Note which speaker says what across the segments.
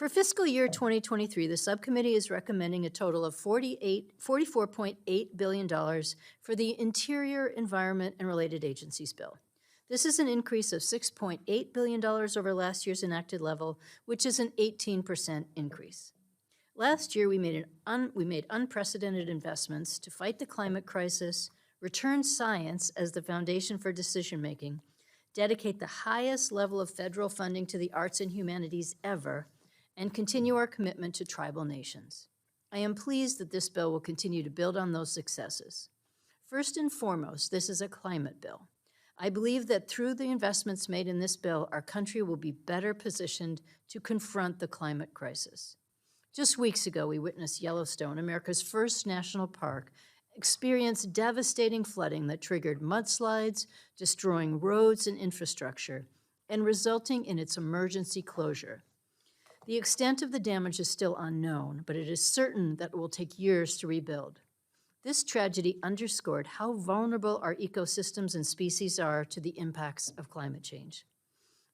Speaker 1: For fiscal year 2023, the subcommittee is recommending a total of $44.8 billion for the Interior, Environment, and Related Agencies bill. This is an increase of $6.8 billion over last year's enacted level, which is an 18% increase. Last year, we made unprecedented investments to fight the climate crisis, return science as the foundation for decision-making, dedicate the highest level of federal funding to the arts and humanities ever, and continue our commitment to tribal nations. I am pleased that this bill will continue to build on those successes. First and foremost, this is a climate bill. I believe that through the investments made in this bill, our country will be better positioned to confront the climate crisis. Just weeks ago, we witnessed Yellowstone, America's first national park, experience devastating flooding that triggered mudslides, destroying roads and infrastructure, and resulting in its emergency closure. The extent of the damage is still unknown, but it is certain that it will take years to rebuild. This tragedy underscored how vulnerable our ecosystems and species are to the impacts of climate change.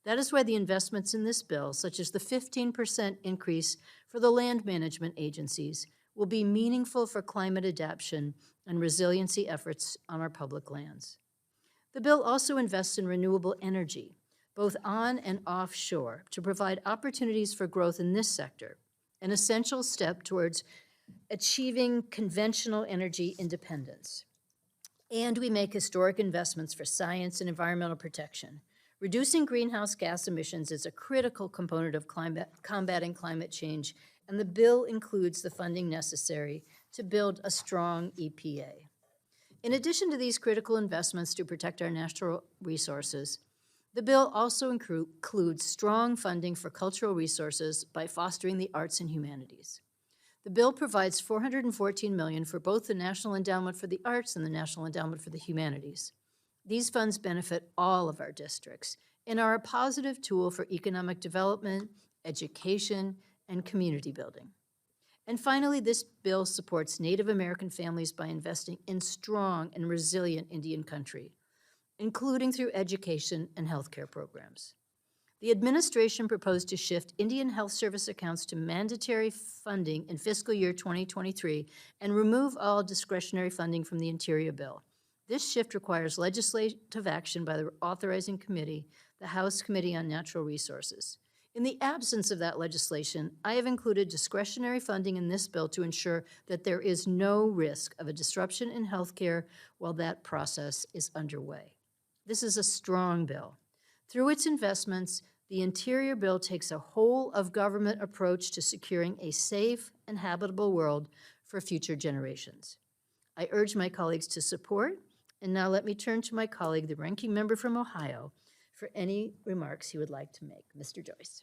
Speaker 1: That is why the investments in this bill, such as the 15% increase for the land management agencies, will be meaningful for climate adaptation and resiliency efforts on our public lands. The bill also invests in renewable energy, both on and offshore, to provide opportunities for growth in this sector, an essential step towards achieving conventional energy independence. And we make historic investments for science and environmental protection. Reducing greenhouse gas emissions is a critical component of combating climate change, and the bill includes the funding necessary to build a strong EPA. In addition to these critical investments to protect our natural resources, the bill also includes strong funding for cultural resources by fostering the arts and humanities. The bill provides $414 million for both the National Endowment for the Arts and the National Endowment for the Humanities. These funds benefit all of our districts and are a positive tool for economic development, education, and community building. And finally, this bill supports Native American families by investing in strong and resilient Indian country, including through education and healthcare programs. The administration proposed to shift Indian Health Service accounts to mandatory funding in fiscal year 2023 and remove all discretionary funding from the Interior bill. This shift requires legislative action by the authorizing committee, the House Committee on Natural Resources. In the absence of that legislation, I have included discretionary funding in this bill to ensure that there is no risk of a disruption in healthcare while that process is underway. This is a strong bill. Through its investments, the Interior bill takes a whole-of-government approach to securing a safe and habitable world for future generations. I urge my colleagues to support, and now let me turn to my colleague, the ranking member from Ohio, for any remarks he would like to make. Mr. Joyce.